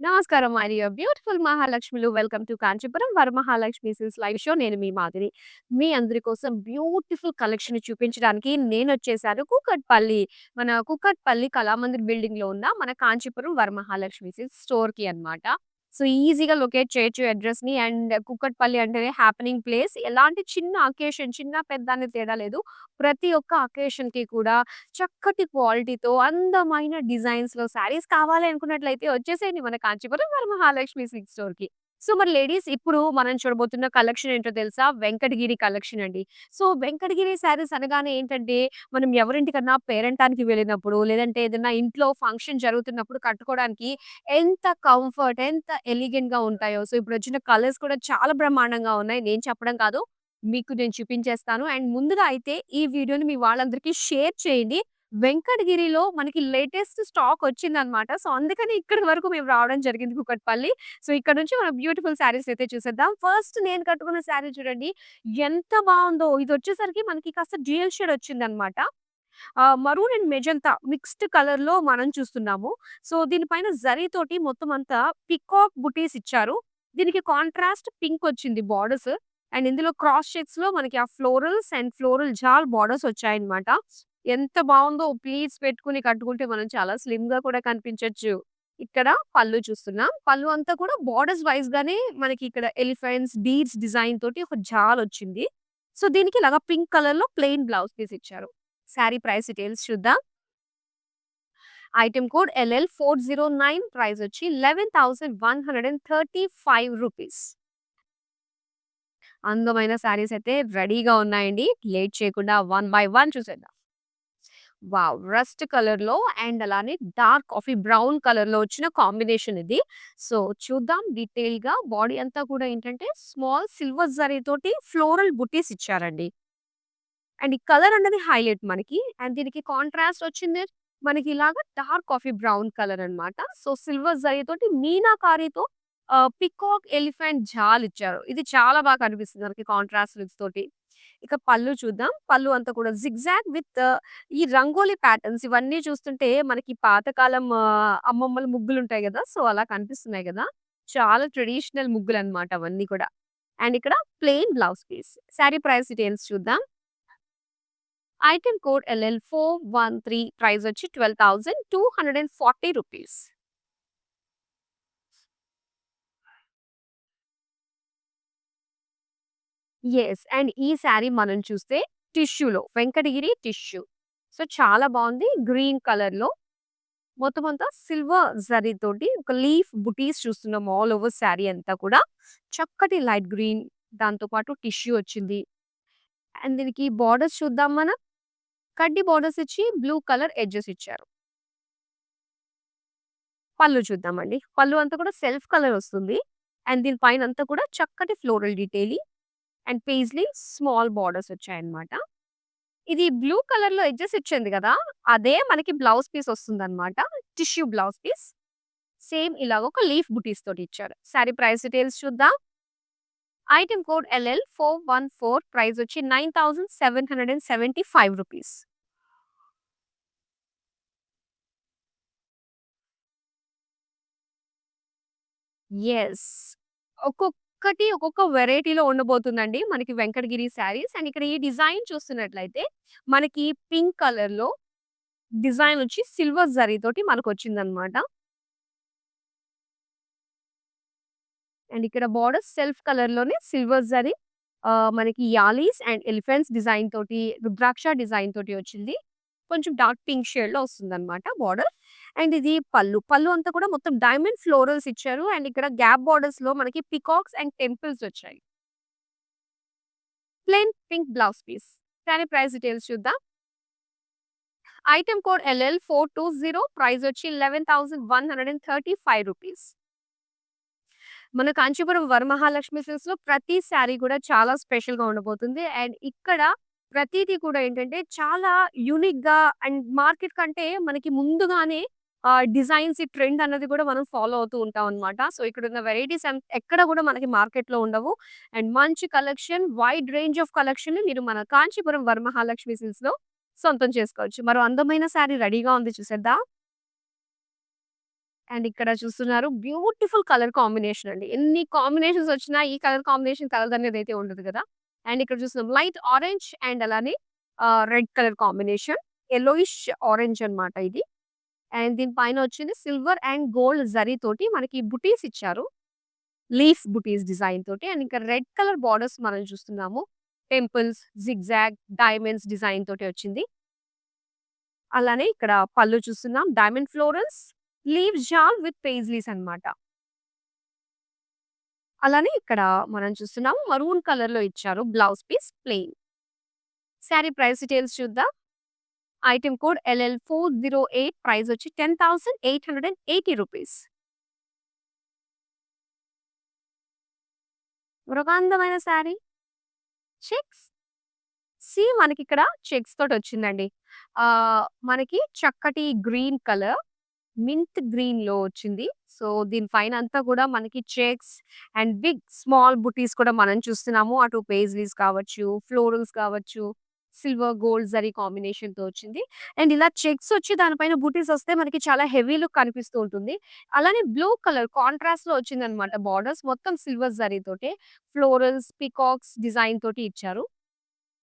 నమస్కారం my dear beautiful మహాలక్ష్మిలు. Welcome to Kanchipuram Varamahalakshmi Silks live show. నేను మీ మాధురి. మీ అందరి కోసం బ్యూటిఫుల్ కలెక్షన్ చూపించడానికి నేనొచ్చేసాను కూకట్పల్లి. మన కూకట్పల్లి కళామందిర్ బిల్డింగ్‌లో ఉన్న మన కాంచీపురం వరమహాలక్ష్మి సిల్క్స్ స్టోర్‌కి అన్నమాట. సో, ఈజీగా లొకేట్ చేయొచ్చు అడ్రెస్‌ని. అండ్ కూకట్పల్లి అంటేనే హ్యాపెనింగ్ ప్లేస్. ఎలాంటి చిన్న అకేషన్ చిన్న పెద్ద అనే తేడా లేదు. ప్రతి ఒక్క అకేషన్‌కి కూడా చక్కటి క్వాలిటీతో అందమైన డిజైన్స్‌లో శారీస్ కావాలి అనుకున్నట్లయితే వచ్చేసేయండి మన కాంచీపురం వరమహాలక్ష్మి సిల్క్ స్టోర్‌కి. సో, మరి లేడీస్ ఇప్పుడు మనం చూడబోతున్న కలెక్షన్ ఏంటో తెలుసా? వెంకటగిరి కలెక్షన్ అండి. సో, వెంకటగిరి శారీస్ అనగానే ఏంటంటే మనం ఎవరింటికన్నా పేరంటానికి వెళ్ళినప్పుడు, లేదంటే ఏదైనా ఇంట్లో ఫంక్షన్ జరుగుతున్నప్పుడు కట్టుకోవడానికి ఎంత కంఫర్ట్, ఎంత ఎలిగెంట్‌గా ఉంటాయో. సో, ఇప్పుడొచ్చిన కలర్స్ కూడా చాలా బ్రహ్మాండంగా ఉన్నాయి. నేను చెప్పడం కాదు. మీకు నేను చూపించేస్తాను. అండ్ ముందుగా అయితే ఈ వీడియోని మీ వాళ్ళందరికీ షేర్ చేయండి. వెంకటగిరిలో మనకి లేటెస్ట్ స్టాక్ వచ్చిందనమాట. సో, అందుకని ఇక్కడి వరకు మేము రావడం జరిగింది కూకట్పల్లి. సో, ఇక్కడ నుంచి మనం బ్యూటిఫుల్ శారీస్ అయితే చూసేద్దాం. ఫస్ట్ నేను కట్టుకున్న శారీ చూడండి. ఎంత బావుందో! ఇదొచ్చేసరికి మనకి కాస్త డ్యూయల్ షేడ్ వచ్చిందనమాట. మరూన్ అండ్ మెజంతా మిక్స్డ్ కలర్‌లో మనం చూస్తున్నాము. సో, దీనిపైన జరీతోటి మొత్తం అంతా పీకాక్ బుటీస్ ఇచ్చారు. దీనికి కాంట్రాస్ట్ పింక్ వచ్చింది బోర్డర్స్. అండ్ ఇందులో క్రాస్ చెక్స్‌లో మనకి ఆ ఫ్లోరల్స్ అండ్ ఫ్లోరల్ జాల్ బోర్డర్స్ వచ్చాయన్నమాట. ఎంత బావుందో ప్లీట్స్ పెట్టుకొని కట్టుకుంటే మనం చాలా స్లిమ్‌గా కూడా కనిపించొచ్చు. ఇక్కడ పళ్ళు చూస్తున్నాం. పళ్ళు అంతా కూడా బోర్డర్స్ వైస్‌గానే మనకి ఇక్కడ ఎలిఫెంట్స్, బీడ్స్ డిజైన్ తోటి ఒక జాలొచ్చింది. సో, దీనికి ఇలాగా పింక్ కలర్‌లో ప్లెయిన్ బ్లౌజ్ పీస్ ఇచ్చారు. శారీ ప్రైస్ డీటెయిల్స్ చూద్దాం. ఐటెమ్ కోడ్ LL409 ప్రైస్ వచ్చి ₹11,135. అందమైన శారీస్ అయితే రెడీగా ఉన్నాయండి. లేట్ చేయకుండా వన్ బై వన్ చూసేద్దాం. వావ్! రస్ట్ కలర్‌లో అండ్ అలానే డార్క్ కాఫీ బ్రౌన్ కలర్‌లో వచ్చిన కాంబినేషన్ ఇది. సో, చూద్దాం డీటెయిల్‌గా. బాడీ అంతా కూడా ఏంటంటే స్మాల్ సిల్వర్ జరీతోటి ఫ్లోరల్ బుటీస్ ఇచ్చారండి. అండ్ ఈ కలర్ అన్నది హైలైట్ మనకి. అండ్ దీనికి కాంట్రాస్ట్ వచ్చింది మనకి ఇలాగా డార్క్ కాఫీ బ్రౌన్ కలర్ అన్నమాట. సో, సిల్వర్ జరీతోటి మీనాకారితో పీకాక్ ఎలిఫెంట్ జాల్ ఇచ్చారు. ఇది చాలా బాగా కనిపిస్తుంది మనకి కాంట్రాస్ట్ లుక్స్ తోటి. ఇక పళ్ళు చూద్దాం. పళ్ళు అంతా కూడా జిగ్‌జాగ్ విత్ ఈ రంగోలి ప్యాటర్న్స్ ఇవన్నీ చూస్తుంటే మనకి పాతకాలం అమ్మమ్మల ముగ్గులుంటాయి గదా! సో, అలా కనిపిస్తున్నాయి గదా! చాలా ట్రెడిషనల్ ముగ్గులన్నమాట అవన్నీ కూడా. అండ్ ఇక్కడ plain blouse piece. Sari price details చూద్దాం. ఐటెమ్ కోడ్ LL413 ప్రైస్ వచ్చి ₹12,240. యెస్. అండ్ ఈ శారీ మనం చూస్తే టిష్యూలో వెంకటగిరి టిష్యూ. సో, చాలా బావుంది. గ్రీన్ కలర్‌లో మొత్తం అంతా సిల్వర్ జరీతోటి ఒక లీఫ్ బుటీస్ చూస్తున్నాం ఆల్ ఓవర్ శారీ అంతా కూడా. చక్కటి లైట్ గ్రీన్ దాంతో పాటు టిష్యూ వచ్చింది. అండ్ దీనికి బోర్డర్స్ చూద్దాం మనం. కడ్డీ బోర్డర్స్ ఇచ్చి బ్లూ కలర్ ఎడ్జెస్ ఇచ్చారు. పళ్ళు చూద్దామండి. పళ్ళు అంతా కూడా సెల్ఫ్ కలర్ వస్తుంది. అండ్ దీని పైనంతా కూడా చక్కటి floral detailing and paisley small borders వచ్చాయన్నమాట. ఇది బ్లూ కలర్‌లో ఎడ్జెస్ ఇచ్చింది గదా! అదే మనకి బ్లౌజ్ పీస్ వస్తుందన్నమాట. Tissue blouse piece. సేమ్ ఇలాగ ఒక లీఫ్ బుటీస్ తోటి ఇచ్చారు. సారీ ప్రైస్ డీటెయిల్స్ చూద్దాం. ఐటెమ్ కోడ్ LL414 ప్రైస్ వచ్చి ₹9,775. యెస్. ఒక్కొక్కటి ఒక్కొక్క వెరైటీలో ఉండబోతుందండి. మనకి వెంకటగిరి శారీస్. అండ్ ఇక్కడ ఈ డిజైన్ చూస్తున్నట్లయితే మనకి పింక్ కలర్‌లో డిజైన్ వచ్చి సిల్వర్ జరీతోటి మనకొచ్చిందన్నమాట. అండ్ ఇక్కడ బోర్డర్ సెల్ఫ్ కలర్‌లోనే సిల్వర్ జరీ మనకి యాలీస్ అండ్ ఎలిఫెంట్స్ డిజైన్ తోటి, రుద్రాక్ష డిజైన్ తోటి వచ్చింది. కొంచెం డార్క్ పింక్ షేడ్‌లో వస్తుందన్నమాట బోర్డర్. అండ్ ఇది పళ్ళు. పళ్ళు అంతా కూడా మొత్తం డైమండ్ ఫ్లోరల్స్ ఇచ్చారు. అండ్ ఇక్కడ గ్యాప్ బోర్డర్స్‌లో మనకి పీకాక్స్ అండ్ టెంపుల్స్ వచ్చాయి. Plain pink blouse piece. దాని ప్రైస్ డీటెయిల్స్ చూద్దాం. ఐటెమ్ కోడ్ LL420 ప్రైస్ వచ్చి ₹11,135. మన కాంచీపురం వరమహాలక్ష్మి సిల్క్స్‌లో ప్రతి శారీ కూడా చాలా స్పెషల్‌గా ఉండబోతుంది. అండ్ ఇక్కడ ప్రతీది కూడా ఏంటంటే చాలా యూనిక్‌గా అండ్ మార్కెట్ కంటే మనకి ముందుగానే డిజైన్స్ ఈ ట్రెండ్ అన్నది కూడా మనం ఫాలో అవుతూ ఉంటాం అన్నమాట. సో, ఇక్కడున్న వెరైటీస్ ఎక్కడ కూడా మనకి మార్కెట్‌లో ఉండవు. అండ్ మంచి కలెక్షన్, వైడ్ రేంజ్ ఆఫ్ కలెక్షన్‌ని మీరు మన కాంచీపురం వరమహాలక్ష్మి సిల్క్స్‌లో సొంతం చేసుకోవచ్చు. మరో అందమైన శారీ రెడీగా ఉంది చూసేద్దాం. అండ్ ఇక్కడ చూస్తున్నారు బ్యూటిఫుల్ కలర్ కాంబినేషన్ అండి. ఎన్ని కాంబినేషన్స్ వచ్చినా ఈ కలర్ కాంబినేషన్ కలదనేదైతే ఉండదు కదా! అండ్ ఇక్కడ చూస్తున్నాం లైట్ ఆరెంజ్ అండ్ అలానే red colour combination. Yellowish orange అన్నమాట ఇది. అండ్ దీని పైన వచ్చింది సిల్వర్ అండ్ గోల్డ్ జరీ తోటి మనకి బుటీస్ ఇచ్చారు. లీఫ్ బుటీస్ డిజైన్ తోటి. అండ్ ఇంకా రెడ్ కలర్ బోర్డర్స్ మనం చూస్తున్నాము. టెంపుల్స్, జిగ్‌జాగ్, డైమండ్స్ డిజైన్ తోటి వచ్చింది. అలానే ఇక్కడ పళ్ళు చూస్తున్నాం. Diamond florals, leaf jaal with paisleys అన్నమాట. అలానే ఇక్కడ మనం చూస్తున్నాం మరూన్ కలర్‌లో ఇచ్చారు. Blouse piece plain. Sari price details చూద్దాం. ఐటెమ్ కోడ్ LL408 ప్రైస్ వచ్చి 10,880 రూపీస్. మరొక అందమైన సారీ చెక్స్. మనకిక్కడ చెక్స్ తోటొచ్చిందండి. మనకి చక్కటి గ్రీన్ కలర్, మింట్ గ్రీన్‌లో వచ్చింది. సో, దీని పైన అంతా గూడా మనకి చెక్స్ అండ్ బిగ్, స్మాల్ బుటీస్ కూడా మనం చూస్తున్నాము. అటు పేజ్లీస్ కావచ్చు, ఫ్లోరల్స్ కావచ్చు, సిల్వర్, గోల్డ్ జరీ కాంబినేషన్‌తో వచ్చింది. అండ్ ఇలా చెక్స్ వచ్చి దానిపైన బుటీస్ వస్తే మనకి చాలా హెవీ లుక్ కనిపిస్తూ ఉంటుంది. అలానే బ్లూ కలర్ కాంట్రాస్ట్‌లో వచ్చిందనమాట బోర్డర్స్ మొత్తం సిల్వర్ జరీతోటే ఫ్లోరల్స్, పీకాక్స్ డిజైన్ తోటి ఇచ్చారు.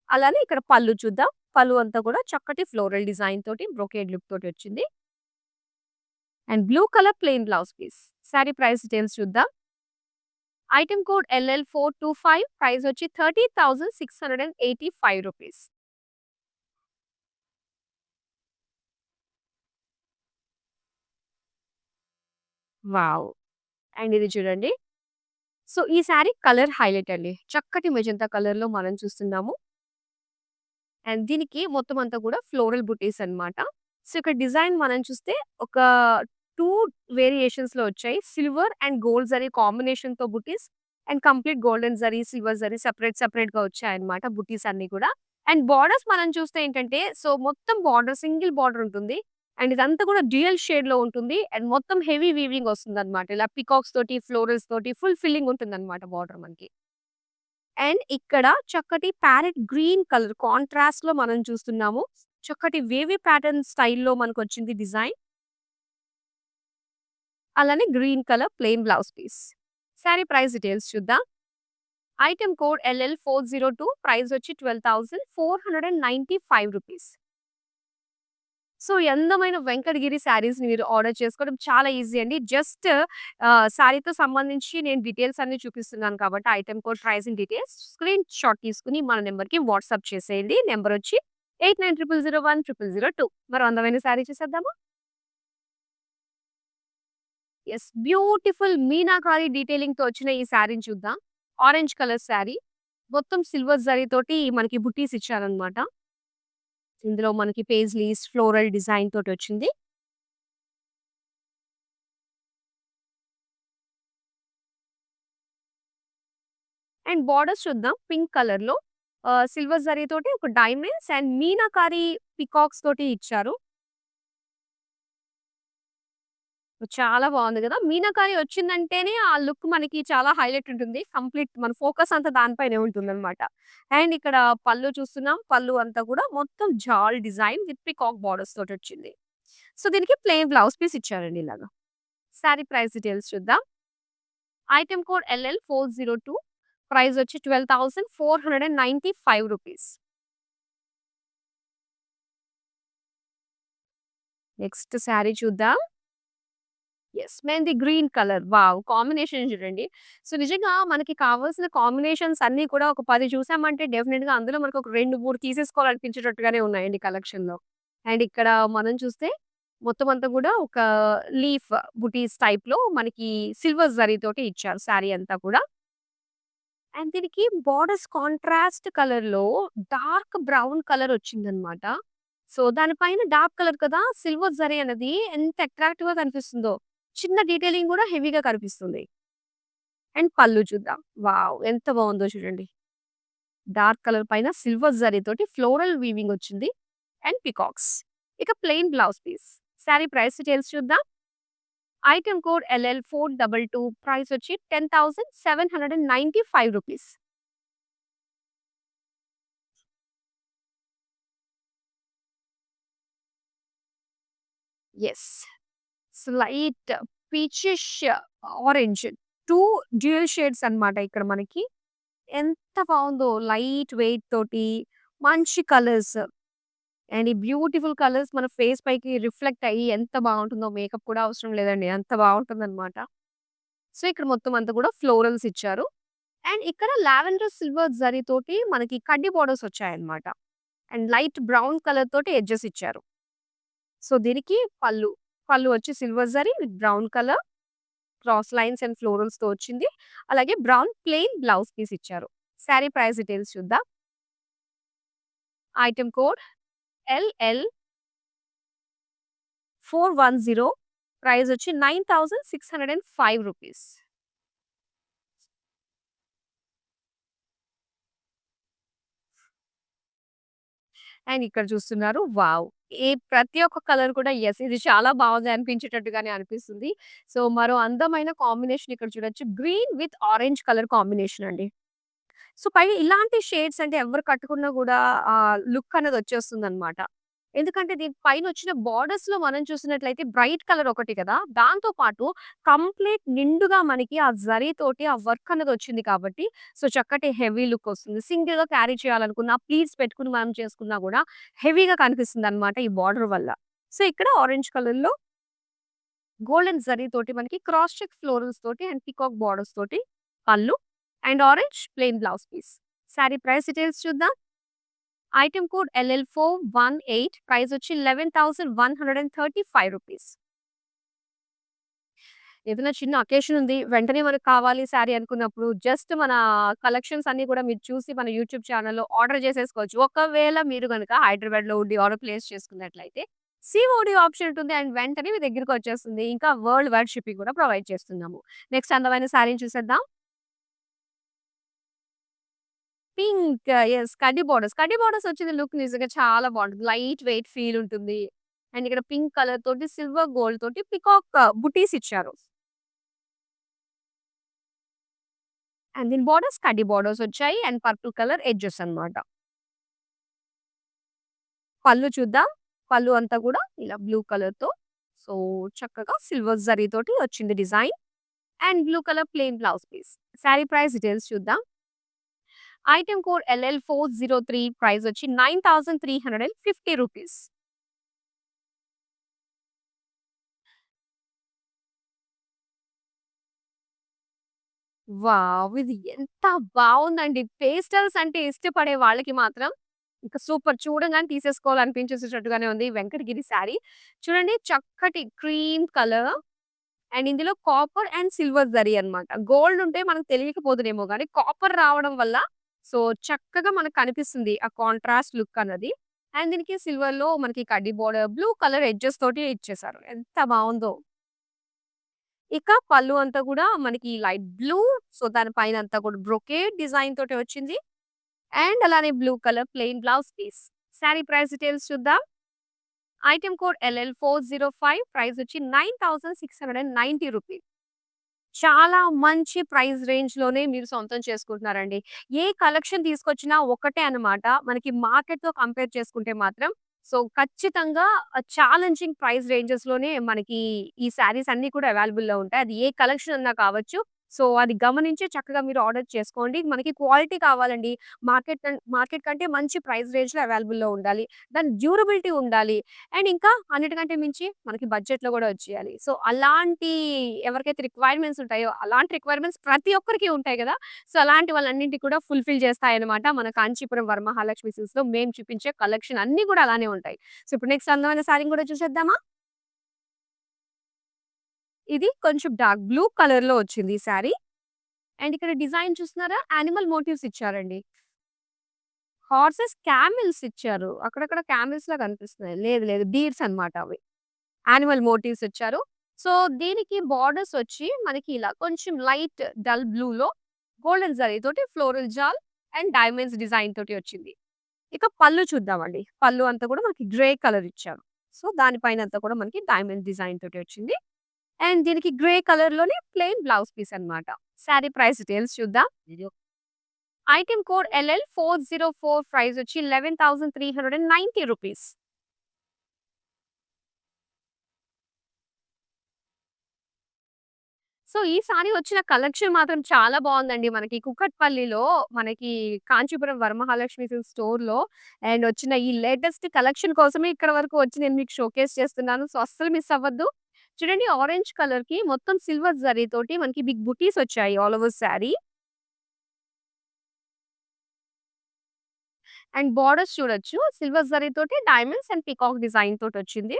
అలానే ఇక్కడ పళ్ళు చూద్దాం. పళ్ళు అంతా కూడా చక్కటి ఫ్లోరల్ డిజైన్ తోటి బ్రొకేడ్ లుక్ తోటి వచ్చింది. And blue colour plain blouse piece. Sari price details చూద్దాం. ఐటెమ్ కోడ్ LL425 ప్రైస్ వచ్చి 30,685 రూపీస్. వావ్! అండ్ ఇది చూడండి. సో, ఈ సారీ కలర్ హైలైట్ అండి. చక్కటి మెజంతా కలర్‌లో మనం చూస్తున్నాము. అండ్ దీనికి మొత్తం అంతా కూడా ఫ్లోరల్ బుటీస్ అన్నమాట. సో, ఇక్కడ డిజైన్ మనం చూస్తే ఒక 2 వేరియేషన్స్‌లో వచ్చాయి. సిల్వర్ అండ్ గోల్డ్ జరీ కాంబినేషన్‌తో బుటీస్ and complete golden zari, silver zari సెపరేట్‌గా వచ్చాయన్నమాట బుటీస్ అన్నీ కూడా. అండ్ బోర్డర్స్ మనం చూస్తే ఏంటంటే, సో, మొత్తం బార్డర్ సింగిల్ బార్డర్ ఉంటుంది. అండ్ ఇదంతా కూడా డ్యూయల్ షేడ్‌లో ఉంటుంది. అండ్ మొత్తం హెవీ వీవింగ్ వస్తుందన్నమాట. ఇలా పీకాక్స్ తోటి, ఫ్లోరల్స్ తోటి ఫుల్ ఫిల్లింగ్ ఉంటుందన్నమాట బార్డర్ మనకి. అండ్ ఇక్కడ చక్కటి ప్యారెట్ గ్రీన్ కలర్ కాంట్రాస్ట్‌లో మనం చూస్తున్నాము. చక్కటి వేవీ ప్యాటర్న్ స్టైల్‌లో మనకొచ్చింది డిజైన్. అలానే green colour plain blouse piece. Sari price details చూద్దాం. ఐటెమ్ కోడ్ LL402 ప్రైస్ వచ్చి 12,495 రూపీస్. సో, ఈ అందమైన వెంకటగిరి శారీస్‌ని మీరు ఆర్డర్ చేసుకోవడం చాలా ఈజీ అండి. జస్ట్ శారీతో సంబంధించి నేను డీటెయిల్స్ అన్నీ చూపిస్తున్నాను కాబట్టి item code, pricing details screenshot తీసుకొని మన నంబర్‌కి వాట్సాప్ చేసేయండి. నంబర్ వచ్చి 8900010002. మరో అందమైన శారీ చూసేద్దామా? యెస్. బ్యూటిఫుల్ మీనాకారి డీటెయిలింగ్‌తో వచ్చిన ఈ శారీని చూద్దాం. Orange colour sari. మొత్తం సిల్వర్ జరీతోటి మనకి బుట్టీస్ ఇచ్చారన్నమాట. ఇందులో మనకి పేజ్లీస్, ఫ్లోరల్ డిజైన్ తోటొచ్చింది. అండ్ బోర్డర్స్ చూద్దాం పింక్ కలర్‌లో. సిల్వర్ జరీతోటి ఒక డైమండ్స్ అండ్ మీనాకారి పీకాక్స్ తోటి ఇచ్చారు. చాలా బావుంది గదా! మీనాకారి వచ్చిందంటేనే ఆ లుక్ మనకి చాలా హైలైట్ ఉంటుంది. కంప్లీట్ మన ఫోకస్ అంతా దానిపైనే ఉంటుందన్నమాట. అండ్ ఇక్కడ పళ్ళు చూస్తున్నాం. పళ్ళు అంతా కూడా మొత్తం jaal design with peacock borders తోటొచ్చింది. సో, దీనికి ప్లెయిన్ బ్లౌజ్ పీస్ ఇచ్చారండి ఇలాగా. సారీ ప్రైస్ డీటెయిల్స్ చూద్దాం. ఐటెమ్ కోడ్ LL402 ప్రైస్ వచ్చి 12,495 రూపీస్. నెక్స్ట్ సారీ చూద్దాం. Yes. Mehndi green colour. Wow! Combination చూడండి. సో, నిజంగా మనకి కావాల్సిన కాంబినేషన్స్ అన్నీ కూడా ఒక 10 చూసామంటే డెఫినిట్‌గా అందులో మనకు ఒక 2, 3 తీసేసుకోవాలనిపించేటట్టుగానే ఉన్నాయండి కలెక్షన్‌లో. అండ్ ఇక్కడ మనం చూస్తే మొత్తం అంతా కూడా ఒక లీఫ్ బుటీస్ టైప్‌లో మనకి సిల్వర్ జరీతోటి ఇచ్చారు సారీ అంతా కూడా. అండ్ దీనికి బోర్డర్స్ కాంట్రాస్ట్ కలర్‌లో డార్క్ బ్రౌన్ కలర్ వచ్చిందనమాట. సో, దాని పైన డార్క్ కలర్ కదా! సిల్వర్ జరీ అనేది ఎంత అట్రాక్టివ్‌గా కనిపిస్తుందో. చిన్న డీటెయిలింగ్ గూడా హెవీగా కనిపిస్తుంది. అండ్ పళ్ళు చూద్దాం. వావ్! ఎంత బావుందో చూడండి. డార్క్ కలర్ పైన సిల్వర్ జరీతోటి ఫ్లోరల్ వీవింగ్ వచ్చింది. And peacocks. ఇక plain blouse piece. Sari price details చూద్దాం. ఐటెమ్ కోడ్ LL422 ప్రైస్ వచ్చి 10,795 rupees. Yes. Slight peachish orange 2 dual shades అన్నమాట ఇక్కడ మనకి. ఎంత బావుందో లైట్ వెయిట్ తోటి మంచి కలర్స్. అండ్ ఈ బ్యూటిఫుల్ కలర్స్ మన ఫేస్ పైకి రిఫ్లెక్ట్ అయ్యి ఎంత బావుంటుందో మేకప్ కూడా అవసరం లేదండి. అంత బావుంటుందన్నమాట. సో, ఇక్కడ మొత్తం అంతా కూడా ఫ్లోరల్స్ ఇచ్చారు. అండ్ ఇక్కడ లావెండర్ సిల్వర్ జరీ తోటి మనకి కడ్డీ బోర్డర్స్ వచ్చాయన్నమాట. అండ్ లైట్ బ్రౌన్ కలర్ తోటి ఎడ్జెస్ ఇచ్చారు. సో, దీనికి పళ్ళు. పళ్ళు వచ్చి silver zari with brown colour cross lines and ఫ్లోరల్స్‌తో వచ్చింది. అలాగే బ్రౌన్ ప్లెయిన్ బ్లౌజ్ పీస్ ఇచ్చారు. సారీ ప్రైస్ డీటెయిల్స్ చూద్దాం. ఐటెమ్ కోడ్ LL410 ప్రైస్ వచ్చి 9605 రూపీస్. అండ్ ఇక్కడ చూస్తున్నారు. వావ్! ప్రతి ఒక్క కలర్ కూడా యెస్ ఇది చాలా బాగుంది అనిపించేటట్టుగానే అనిపిస్తుంది. సో, మరో అందమైన కాంబినేషన్ ఇక్కడ చూడొచ్చు. Green with orange colour combination అండి. సో, పైగా ఇలాంటి షేడ్స్ అంటే ఎవరు కట్టుకున్నా గూడా లుక్ అనేది వచ్చేస్తుందన్నమాట. ఎందుకంటే దీని పైనొచ్చిన బోర్డర్స్‌లో మనం చూసినట్లయితే బ్రైట్ కలర్ ఒకటి కదా! దాంతో పాటు కంప్లీట్ నిండుగా మనకి ఆ జరీతోటి ఆ వర్క్ అనేది వచ్చింది కాబట్టి, సో, చక్కటి హెవీ లుక్ వస్తుంది. సింగిల్‌గా క్యారీ చేయాలనుకున్న ప్లీట్స్ పెట్టుకొని మనం చేసుకున్నా గూడా హెవీగా కనిపిస్తుందన్నమాట ఈ బోర్డర్ వల్ల. సో, ఇక్కడ ఆరెంజ్ కలర్‌లో గోల్డెన్ జరీతోటి మనకి క్రాస్ చెక్ ఫ్లోరల్స్ తోటి అండ్ పీకాక్ బోర్డర్స్ తోటి పళ్ళు and orange plain blouse piece. Sari price details చూద్దాం. ఐటెమ్ కోడ్ LL418 ప్రైస్ వచ్చి 11,135 రూపీస్. ఏదైనా చిన్న అకేషన్ ఉంది. వెంటనే మనకు కావాలి శారీ అనుకున్నప్పుడు జస్ట్ మన కలెక్షన్స్ అన్నీ కూడా మీరు చూసి మన యూట్యూబ్ ఛానెల్‌లో ఆర్డర్ చేసేసుకోవచ్చు. ఒకవేళ మీరు గనుక హైదరాబాద్‌లో ఉండి ఆర్డర్ ప్లేస్ చేసుకున్నట్లయితే సీఓడీ ఆప్షన్ ఉంటుంది. అండ్ వెంటనే మీ దగ్గరికి వచ్చేస్తుంది. ఇంకా వరల్డ్ వైడ్ షిప్పింగ్ కూడా ప్రొవైడ్ చేస్తున్నాము. నెక్స్ట్ అందమైన శారీని చూసేద్దాం. Pink yes. కడ్డీ బోర్డర్స్. కడ్డీ బోర్డర్స్ వచ్చిన లుక్ నిజంగా చాలా బావుంటుంది. లైట్ వెయిట్ ఫీల్ ఉంటుంది. అండ్ ఇక్కడ పింక్ కలర్ తోటి సిల్వర్ గోల్డ్ తోటి పీకాక్ బుటీస్ ఇచ్చారు. అండ్ దీని బోర్డర్స్ కడ్డీ బోర్డర్స్ వచ్చాయి. అండ్ పర్పుల్ కలర్ ఎడ్జెస్ అన్నమాట. పళ్ళు చూద్దాం. పళ్ళు అంతా కూడా ఇలా బ్లూ కలర్‌తో సో, చక్కగా సిల్వర్ జరీ తోటి వచ్చింది design. And blue colour plain blouse piece. Sari price details చూద్దాం. ఐటెమ్ కోడ్ LL403 ప్రైస్ వచ్చి 9350 రూపీస్. వావ్! ఇది ఎంత బావుందండి. పేస్టల్స్ అంటే ఇష్టపడే వాళ్ళకి మాత్రం ఇంక సూపర్ చూడంగానే తీసేసుకోవాలనిపించేసేటట్టుగానే ఉంది. వెంకటగిరి శారీ. చూడండి చక్కటి క్రీమ్ కలర్ అండ్ ఇందులో కాపర్ అండ్ సిల్వర్ జరీ అన్నమాట. గోల్డ్ ఉంటే మనకు తెలియకపోదునేమో గానీ కాపర్ రావడం వల్ల సో, చక్కగా మనకు కనిపిస్తుంది. ఆ కాంట్రాస్ట్ లుక్ అన్నది. అండ్ దీనికి సిల్వర్‌లో మనకి కడ్డీ బోర్డర్, బ్లూ కలర్ ఎడ్జెస్ తోటి ఇచ్చేసారు. ఎంత బావుందో! ఇక పళ్ళు అంతా కూడా మనకి లైట్ బ్లూ. సో, దాని పైన అంతా కూడా బ్రొకేడ్ డిజైన్ తోటి వచ్చింది. అండ్ అలానే blue colour plain blouse piece. Sari price details చూద్దాం. ఐటెమ్ కోడ్ LL405 ప్రైస్ వచ్చి 9690 రూపీస్. చాలా మంచి ప్రైస్ రేంజ్‌లోనే మీరు సొంతం చేసుకుంటున్నారండి. ఏ కలెక్షన్ తీసుకొచ్చినా ఒకటే అన్నమాట. మనకి మార్కెట్‌తో కంపేర్ చేసుకుంటే మాత్రం సో, ఖచ్చితంగా ఛాలెంజింగ్ ప్రైస్ రేంజెస్‌లోనే మనకి ఈ శారీస్ అన్నీ కూడా అవైలబుల్‌లో ఉంటాయి. అది ఏ కలెక్షన్ అన్నా కావచ్చు. సో, అది గమనించి చక్కగా మీరు ఆర్డర్ చేసుకోండి. మనకి క్వాలిటీ కావాలండి. మార్కెట్ కంటే మంచి ప్రైస్ రేంజ్‌లో అవైలబుల్‌లో ఉండాలి. దాని డ్యూరబిలిటీ ఉండాలి. అండ్ ఇంకా అన్నిటికంటే మించి మనకి బడ్జెట్‌లో గూడా వచ్చేయాలి. సో, అలాంటి ఎవరికైతే రిక్వైర్మెంట్స్ ఉంటాయో, అలాంటి రిక్వైర్మెంట్స్ ప్రతి ఒక్కరికి ఉంటాయి గదా! సో, అలాంటి వాళ్ళన్నింటిని కూడా ఫుల్‌ఫిల్ చేస్తాయన్నమాట. మన కాంచీపురం వరమహాలక్ష్మి సిల్క్స్‌లో మేము చూపించే కలెక్షన్ అన్నీ గూడా అలానే ఉంటాయి. సో, ఇప్పుడు నెక్స్ట్ అందమైన శారీని గూడా చూసేద్దామా? ఇది కొంచెం డార్క్ బ్లూ కలర్‌లో వచ్చింది ఈ శారీ. అండ్ ఇక్కడ డిజైన్ చూస్తున్నారా? యానిమల్ మోటివ్స్ ఇచ్చారండి. హార్సెస్, కామెల్స్ ఇచ్చారు. అక్కడక్కడ కామెల్స్‌లా కనిపిస్తున్నాయి. లేదు లేదు డీర్స్ అన్నమాట అవి. యానిమల్ మోటివ్స్ ఇచ్చారు. సో, దీనికి బోర్డర్స్ వచ్చి మనకి ఇలా కొంచెం లైట్ డల్ బ్లూలో గోల్డెన్ జరీ తోటి ఫ్లోరల్ జాల్ అండ్ డైమండ్స్ డిజైన్ తోటి వచ్చింది. ఇక పళ్ళు చూద్దామండి. పళ్ళు అంతా కూడా మనకి గ్రే కలర్ ఇచ్చారు. సో, దాని పైన అంతా కూడా మనకి డైమండ్ డిజైన్ తోటి వచ్చింది. అండ్ దీనికి గ్రే కలర్‌లోనే ప్లెయిన్ బ్లౌజ్ పీస్ అన్నమాట. సారీ ప్రైస్ డీటెయిల్స్ చూద్దాం. ఐటెమ్ కోడ్ LL404 ప్రైస్ వచ్చి 11,390 రూపీస్. సో, ఈ సారి వచ్చిన కలెక్షన్ మాత్రం చాలా బావుందండి. మనకి కుకట్పల్లిలో మనకి కాంచీపురం వరమహాలక్ష్మి సిల్క్స్ స్టోర్‌లో అండ్ వచ్చిన ఈ లేటెస్ట్ కలెక్షన్ కోసమే ఇక్కడ వరకు వచ్చి నేను మీకు షోకేస్ చేస్తున్నాను. సో, అస్సలు మిస్ అవ్వద్దు. చూడండి ఆరెంజ్ కలర్‌కి మొత్తం సిల్వర్ జరీతోటి మనకి బిగ్ బుటీస్ వచ్చాయి all over sari. And borders చూడొచ్చు. సిల్వర్ జరీతోటి డైమండ్స్ అండ్ పీకాక్ డిజైన్ తోటొచ్చింది.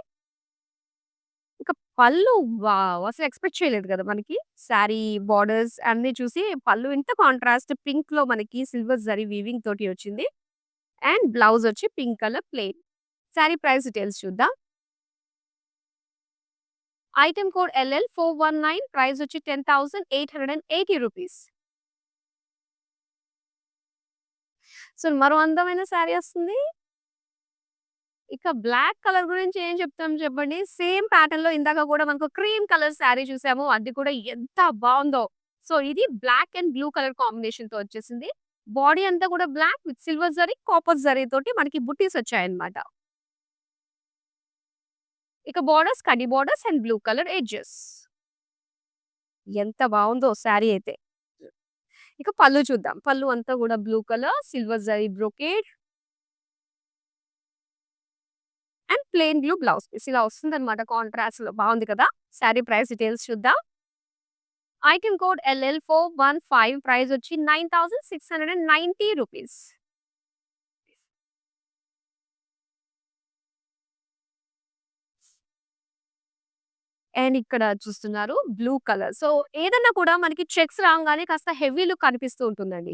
ఇక పళ్ళు వావ్! అసలు ఎక్స్‌పెక్ట్ చేయలేదు కదా! మనకి. శారీ బోర్డర్స్ అన్నీ చూసి పళ్ళు ఇంత కాంట్రాస్ట్ పింక్‌లో మనకి సిల్వర్ జరీ వీవింగ్ తోటి వచ్చింది. అండ్ బ్లౌజ్ వచ్చి pink colour plain. Sari price details చూద్దాం. ఐటెమ్ కోడ్ LL419 ప్రైస్ వచ్చి 10,880 రూపీస్. సో, మరో అందమైన శారీ వస్తుంది. ఇక బ్లాక్ కలర్ గురించి ఏం చెప్తాం చెప్పండి. సేమ్ ప్యాటర్న్‌లో ఇందాక కూడా మనకు క్రీమ్ కలర్ శారీ చూసాము. అది కూడా ఎంత బావుందో. సో, ఇది బ్లాక్ అండ్ బ్లూ కలర్ కాంబినేషన్‌తో వచ్చేసింది. బాడీ అంతా కూడా black with silver zari, copper zari తోటి మనకి బుట్టీస్ వచ్చాయన్నమాట. ఇక బోర్డర్స్ కడ్డీ borders and blue colour edges. ఎంత బావుందో శారీ అయితే. ఇక పళ్ళు చూద్దాం. పళ్ళు అంతా కూడా blue colour, silver zari brocade and plain blue blouse piece. ఇలా వస్తుందన్నమాట కాంట్రాస్ట్‌లో. బావుంది కదా! శారీ ప్రైస్ డీటెయిల్స్ చూద్దాం. ఐటెమ్ కోడ్ LL415 ప్రైస్ వచ్చి 9690 రూపీస్. అండ్ ఇక్కడ చూస్తున్నారు బ్లూ కలర్. సో, ఏదన్నా కూడా మనకి చెక్స్ రాంగానే కాస్త హెవీ లుక్ కనిపిస్తూ ఉంటుందండి.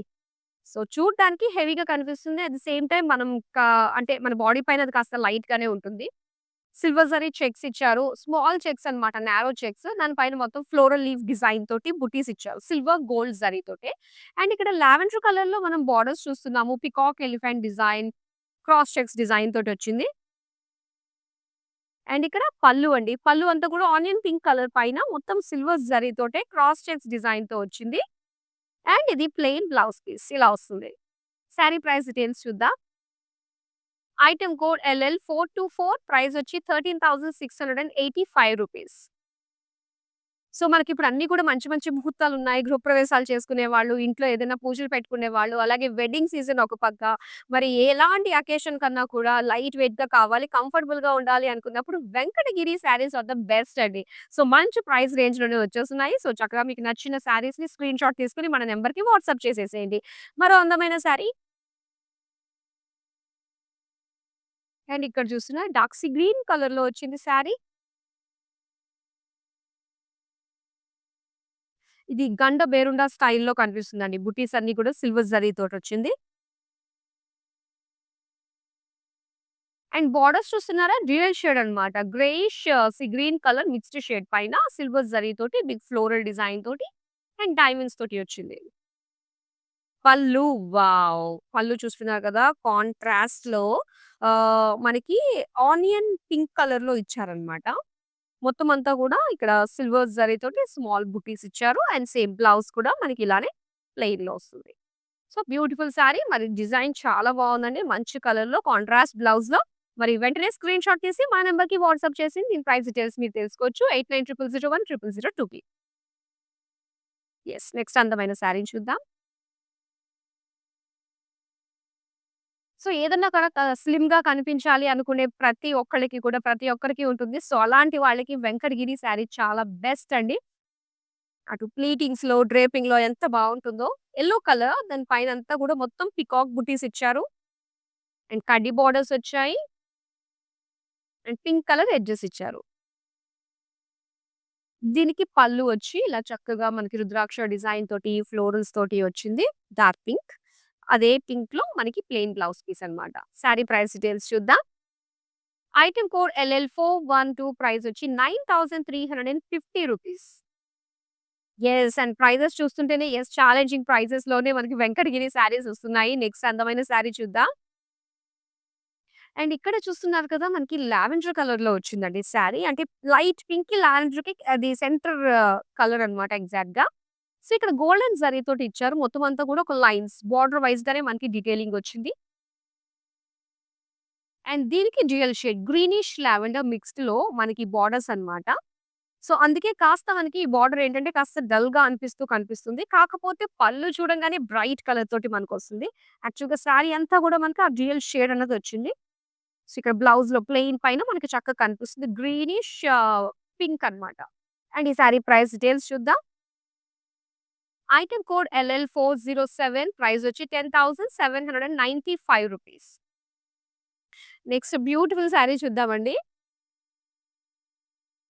సో, చూడటానికి హెవీగా కనిపిస్తుంది. అట్ ది సేమ్ టైమ్ మనం అంటే మన బాడీ పైన అది కాస్త లైట్ గానే ఉంటుంది. సిల్వర్ జరీ చెక్స్ ఇచ్చారు. స్మాల్ చెక్స్ అన్నమాట. Narrow checks. దాని పైన మొత్తం ఫ్లోరల్ లీఫ్ డిజైన్ తోటి బుటీస్ ఇచ్చారు. సిల్వర్ గోల్డ్ జరీతోటే. అండ్ ఇక్కడ లావెండర్ కలర్‌లో మనం బోర్డర్స్ చూస్తున్నాము. Peacock elephant design, cross checks design తోటొచ్చింది. అండ్ ఇక్కడ పళ్ళు అండి. పళ్ళు అంతా కూడా ఆనియన్ పింక్ కలర్ పైన మొత్తం సిల్వర్ జరీతోటే క్రాస్ చెక్స్ డిజైన్‌తో వచ్చింది. అండ్ ఇది ప్లెయిన్ బ్లౌజ్ పీస్ ఇలా వస్తుంది. సారీ ప్రైస్ డీటెయిల్స్ చూద్దాం. ఐటెమ్ కోడ్ LL424 ప్రైస్ వచ్చి 13,685 రూపీస్. సో, మనకిప్పుడు అన్నీ కూడా మంచి మంచి ముహూర్తాలున్నాయి. గృహప్రవేశాలు చేసుకునేవాళ్ళు, ఇంట్లో ఏదైనా పూజలు పెట్టుకునేవాళ్ళు, అలాగే వెడ్డింగ్ సీజన్ ఒక పక్క. మరి ఎలాంటి అకేషన్ కన్నా కూడా లైట్ వెయిట్‌గా కావాలి, కంఫర్టబుల్‌గా ఉండాలి అనుకున్నప్పుడు Venkatagiri saris are the best అండి. సో, మంచి ప్రైస్ రేంజ్‌లోనే వచ్చేస్తున్నాయి. సో, చక్కగా మీకు నచ్చిన శారీస్‌ని స్క్రీన్‌షాట్ తీసుకొని మన నంబర్‌కి వాట్సాప్ చేసేసేయండి. మరో అందమైన శారీ అండ్ ఇక్కడ చూస్తున్నారు డార్క్ సీ గ్రీన్ కలర్‌లో వచ్చింది శారీ. ఇది గండ బేరుండా స్టైల్‌లో కనిపిస్తుందండి. బుటీస్ అన్నీ కూడా సిల్వర్ జరీ తోటొచ్చింది. అండ్ బోర్డర్స్ చూస్తున్నారా? డ్యూయల్ షేడ్ అన్నమాట. Greyish sea green colour mixed shade పైన సిల్వర్ జరీ తోటి బిగ్ ఫ్లోరల్ డిజైన్ తోటి అండ్ డైమండ్స్ తోటి వచ్చింది. పళ్ళు వావ్! పళ్ళు చూస్తున్నారు కదా! కాంట్రాస్ట్‌లో మనకి ఆనియన్ పింక్ కలర్‌లో ఇచ్చారన్నమాట. మొత్తం అంతా కూడా ఇక్కడ సిల్వర్ జరీతోటి స్మాల్ బుటీస్ ఇచ్చారు. అండ్ సేమ్ బ్లౌజ్ కూడా మనకి ఇలానే ప్లెయిన్‌లో వస్తుంది. So, beautiful sorry. మరి డిజైన్ చాలా బావుందండి. మంచి కలర్‌లో కాంట్రాస్ట్ బ్లౌజ్‌లో. మరి వెంటనే స్క్రీన్‌షాట్ తీసి మా నంబర్‌కి వాట్సాప్ చేసి దీని ప్రైస్ డీటెయిల్స్ మీరు తెలుసుకోవచ్చు. 8900010002కి. యెస్. నెక్స్ట్ అందమైన సారీని చూద్దాం. సో, ఏదన్నా కూడా స్లిమ్‌గా కనిపించాలి అనుకునే ప్రతి ఒక్కళ్ళకి కూడా ప్రతి ఒక్కరికి ఉంటుంది. సో, అలాంటి వాళ్ళకి వెంకటగిరి సారీ చాలా బెస్ట్ అండి. అటు ప్లీటింగ్స్‌లో, డ్రేపింగ్‌లో ఎంత బావుంటుందో. యెల్లో కలర్ దాని పైనంతా కూడా మొత్తం పీకాక్ బుటీస్ ఇచ్చారు. అండ్ కడ్డీ బోర్డర్స్ వచ్చాయి. అండ్ పింక్ కలర్ ఎడ్జెస్ ఇచ్చారు. దీనికి పళ్ళు వచ్చి ఇలా చక్కగా మనకి రుద్రాక్ష డిజైన్ తోటి, ఫ్లోరల్స్ తోటి వచ్చింది. Dark pink. అదే పింక్‌లో మనకి ప్లెయిన్ బ్లౌజ్ పీస్ అన్నమాట. సారీ ప్రైస్ డీటెయిల్స్ చూద్దాం. ఐటెమ్ కోడ్ LL412 ప్రైస్ వచ్చి 9350 రూపీస్. యెస్. అండ్ ప్రైజెస్ చూస్తుంటేనే యెస్ ఛాలెంజింగ్ ప్రైజెస్‌లోనే మనకి వెంకటగిరి శారీస్ వస్తున్నాయి. నెక్స్ట్ అందమైన శారీ చూద్దాం. అండ్ ఇక్కడ చూస్తున్నారు కదా! మనకి లావెండర్ కలర్‌లో వచ్చిందండి శారీ. అంటే లైట్ పింక్‌కి, లావెండర్‌కి అది సెంటర్ కలర్ అన్నమాట ఎగ్జాక్ట్‌గా. సో, ఇక్కడ గోల్డెన్ జరీతోటి ఇచ్చారు. మొత్తం అంతా కూడా ఒక లైన్స్ బోర్డర్ వైస్‌గానే మనకి డీటెయిలింగ్ వచ్చింది. అండ్ దీనికి డ్యూయల్ షేడ్ గ్రీనిష్ లావెండర్ మిక్స్డ్‌లో మనకి బోర్డర్స్ అన్నమాట. సో, అందుకే కాస్త మనకి ఈ బార్డర్ ఏంటంటే కాస్త డల్‌గా అనిపిస్తూ కనిపిస్తుంది. కాకపోతే పళ్ళు చూడంగానే బ్రైట్ కలర్ తోటి మనకొస్తుంది. యాక్చువల్‌గా శారీ అంతా గూడా మనకి ఆ డ్యూయల్ షేడ్ అన్నదొచ్చింది. సో, ఇక్కడ బ్లౌజ్‌లో ప్లెయిన్ పైన మనకి చక్కగా కనిపిస్తుంది. గ్రీనిష్ పింక్ అన్నమాట. అండ్ ఈ శారీ ప్రైస్ డీటెయిల్స్ చూద్దాం. ఐటెమ్ కోడ్ LL407 ప్రైస్ వచ్చి 10,795 రూపీస్. నెక్స్ట్ బ్యూటిఫుల్ శారీ చూద్దామండి.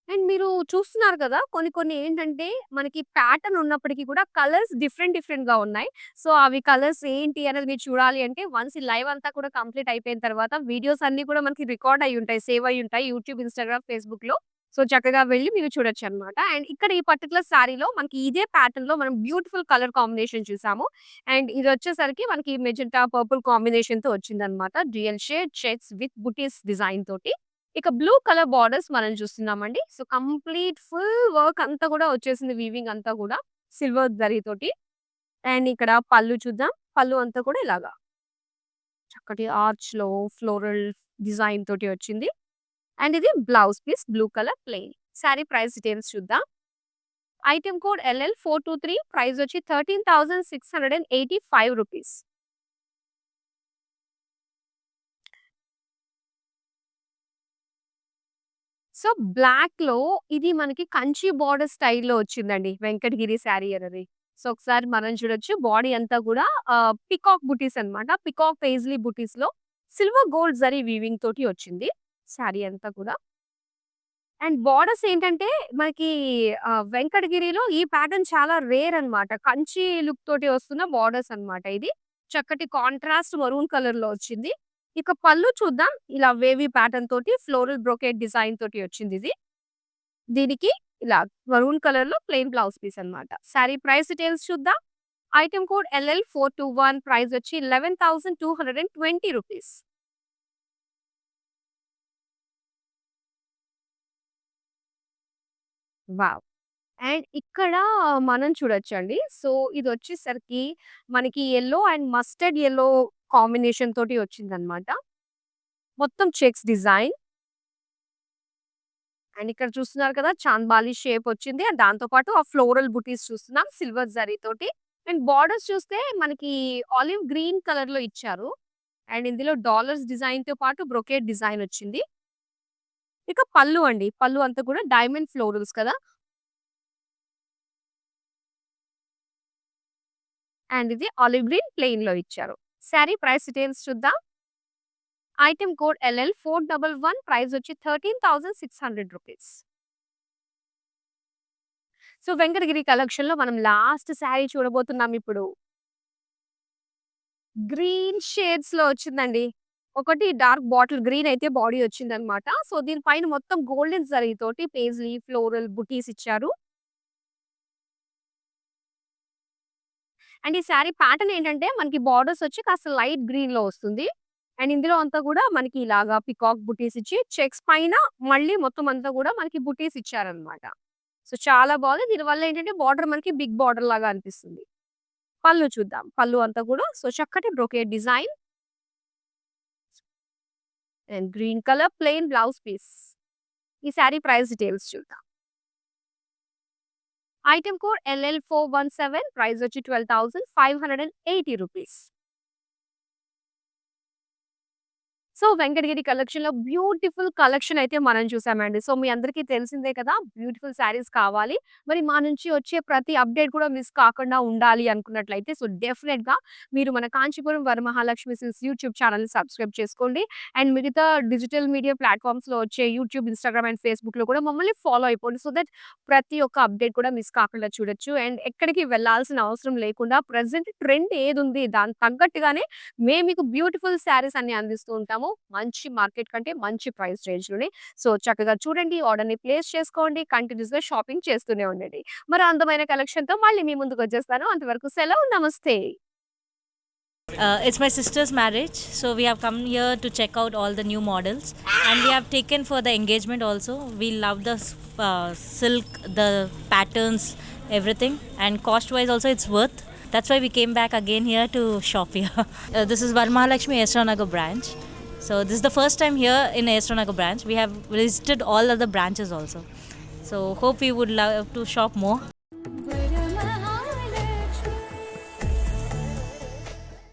అండ్ మీరు చూస్తున్నారు కదా! కొన్ని కొన్ని ఏంటంటే మనకి ప్యాటర్న్ ఉన్నప్పటికి కూడా కలర్స్ డిఫరెంట్‌గా ఉన్నాయి. సో, అవి కలర్స్ ఏంటి అనేది మీరు చూడాలి అంటే వన్స్ ఈ లైవ్ అంతా కూడా కంప్లీట్ అయిపోయిన తర్వాత వీడియోస్ అన్నీ కూడా మనకి రికార్డ్ అయ్యి ఉంటాయి. సేవ్ అయ్యి ఉంటాయి. యూట్యూబ్, ఇన్‌స్టాగ్రామ్, ఫేస్‌బుక్‌లో. సో, చక్కగా వెళ్లి మీరు చూడొచ్చన్నమాట. అండ్ ఇక్కడ ఈ పర్టిక్యులర్ శారీలో మనకి ఇదే ప్యాటర్న్‌లో మనం బ్యూటిఫుల్ కలర్ కాంబినేషన్ చూసాము. అండ్ ఇదొచ్చేసరికి మనకి మెజెంటా, పర్పుల్ కాంబినేషన్‌తో వచ్చిందన్నమాట. Dual shade checks with buttis design తోటి. ఇక బ్లూ కలర్ బోర్డర్స్ మనం చూస్తున్నామండి. సో, కంప్లీట్ ఫుల్ వర్క్ అంతా కూడా వచ్చేసింది వీవింగ్ అంతా కూడా సిల్వర్ జరీతోటి. అండ్ ఇక్కడ పళ్ళు చూద్దాం. పళ్ళు అంతా కూడా ఇలాగా చక్కటి ఆర్చ్‌లో ఫ్లోరల్ డిజైన్ తోటి వచ్చింది. అండ్ ఇది blouse piece blue colour plain. Sari price details చూద్దాం. ఐటెమ్ కోడ్ LL423 ప్రైస్ వచ్చి 13,685 రూపీస్. సో, బ్లాక్‌లో ఇది మనకి కంచి బోర్డర్ స్టైల్‌లో వచ్చిందండి. వెంకటగిరి శారీ అనేది. సో, ఒకసారి మనం చూడొచ్చు. బాడీ అంతా కూడా పీకాక్ బుటీస్ అన్నమాట. పీకాక్ పెయిస్లీ బుటీస్‌లో సిల్వర్ గోల్డ్ జరీ వీవింగ్ తోటి వచ్చింది. శారీ అంతా కూడా. అండ్ బోర్డర్స్ ఏంటంటే మనకి వెంకటగిరిలో ఈ ప్యాటర్న్ చాలా రేర్ అన్నమాట. కంచి లుక్ తోటి వస్తున్న బోర్డర్స్ అన్నమాట ఇది. చక్కటి కాంట్రాస్ట్ మరూన్ కలర్‌లో వచ్చింది. ఇక పళ్ళు చూద్దాం. ఇలా వేవీ ప్యాటర్న్ తోటి ఫ్లోరల్ బ్రోకేడ్ డిజైన్ తోటి వచ్చిందిది. దీనికి ఇలా మరూన్ కలర్‌లో ప్లెయిన్ బ్లౌజ్ పీస్ అన్నమాట. సారీ ప్రైస్ డీటెయిల్స్ చూద్దాం. ఐటెమ్ కోడ్ LL421 ప్రైస్ వచ్చి 11,220 రూపీస్. వావ్! అండ్ ఇక్కడ మనం చూడొచ్చండి. సో, ఇదొచ్చేసరికి మనకి yellow and mustard yellow combination తోటి వచ్చిందన్నమాట. మొత్తం చెక్స్ డిజైన్. అండ్ ఇక్కడ చూస్తున్నారు కదా! చాంద్బాలి షేప్ వచ్చింది. అండ్ దాంతో పాటు ఆ ఫ్లోరల్ బుటీస్ చూస్తున్నాం సిల్వర్ జరీతోటి. అండ్ బోర్డర్స్ చూస్తే మనకి ఆలివ్ గ్రీన్ కలర్‌లో ఇచ్చారు. అండ్ ఇందులో డాలర్స్ డిజైన్‌తో పాటు బ్రొకేడ్ డిజైన్ వచ్చింది. ఇక పళ్ళు అండి. పళ్ళు అంతా కూడా డైమండ్ ఫ్లోరల్స్ కదా! అండ్ ఇది ఆలివ్ గ్రీన్ ప్లెయిన్‌లో ఇచ్చారు. సారీ ప్రైస్ డీటెయిల్స్ చూద్దాం. ఐటెమ్ కోడ్ LL411 ప్రైస్ వచ్చి 13,600 రూపీస్. సో, వెంకటగిరి కలెక్షన్‌లో మనం లాస్ట్ సారీ చూడబోతున్నాం ఇప్పుడు. గ్రీన్ షేడ్స్‌లో వచ్చిందండి. ఒకటి డార్క్ బాటిల్ గ్రీన్ అయితే బాడీ వచ్చిందన్నమాట. సో, దీని పైన మొత్తం గోల్డెన్ జరీతోటి పేజ్లీ, ఫ్లోరల్ బుటీస్ ఇచ్చారు. అండ్ ఈ సారీ ప్యాటర్న్ ఏంటంటే మనకి బోర్డర్స్ వచ్చి కాస్త లైట్ గ్రీన్‌లో వస్తుంది. అండ్ ఇందులో అంతా కూడా మనకి ఇలాగా పీకాక్ బుటీస్ ఇచ్చి చెక్స్ పైన మళ్ళీ మొత్తం అంతా కూడా మనకి బుటీస్ ఇచ్చారన్నమాట. సో, చాలా బాగుంది. దీనివల్ల ఏంటంటే బార్డర్ మనకి బిగ్ బార్డర్ లాగా అనిపిస్తుంది. పళ్ళు చూద్దాం. పళ్ళు అంతా కూడా సో, చక్కటి brocade design and green colour plain blouse piece. ఈ సారీ ప్రైస్ డీటెయిల్స్ చూద్దాం. ఐటెమ్ కోడ్ LL417 ప్రైస్ వచ్చి 12,580 రూపీస్. సో, వెంకటగిరి కలెక్షన్‌లో బ్యూటిఫుల్ కలెక్షన్ అయితే మనం చూసామండి. సో, మీ అందరికీ తెలిసిందే కదా! బ్యూటిఫుల్ శారీస్ కావాలి. మరి మా నుంచి వచ్చే ప్రతి అప్‌డేట్ కూడా మిస్ కాకుండా ఉండాలి అనుకున్నట్లయితే సో, డెఫినెట్‌గా మీరు మన కాంచీపురం వరమహాలక్ష్మి సిల్క్స్ యూట్యూబ్ ఛానెల్‌ని సబ్స్క్రైబ్ చేసుకోండి. అండ్ మిగతా డిజిటల్ మీడియా ప్లాట్‌ఫార్మ్స్‌లో వచ్చే యూట్యూబ్, ఇన్‌స్టాగ్రామ్ అండ్ ఫేస్‌బుక్‌లో కూడా మమ్మల్ని ఫాలో అయిపోండి. సో దట్ ప్రతి ఒక్క అప్‌డేట్ కూడా మిస్ కాకుండా చూడొచ్చు. అండ్ ఎక్కడికి వెళ్ళాల్సిన అవసరం లేకుండా ప్రెజెంట్ ట్రెండ్ ఏదుంది దానికి తగ్గట్టుగానే మేము మీకు బ్యూటిఫుల్ శారీస్ అన్ని అందిస్తూ ఉంటాము. మంచి మార్కెట్ కంటే మంచి ప్రైస్ రేంజ్‌లోనే. సో, చక్కగా చూడండి, ఆర్డర్‌ని ప్లేస్ చేసుకోండి, కంటిన్యూస్‌గా షాపింగ్ చేస్తూనే ఉండండి. మరో అందమైన కలెక్షన్‌తో మళ్ళీ మీ ముందుకొచ్చేస్తాను. అంతవరకు సెలవు. నమస్తే. It's my sister's marriage, so we have come here to check out all the new models, and we have taken for the engagement also. We love the silk, the patterns, everything, and cost-wise also it's worth. That's why we came back again here to shop here. This is Varmahalakshmi Esranagar branch. So this is the first time here in Esranagar branch. We have visited all other branches also. So hope we would love to shop more.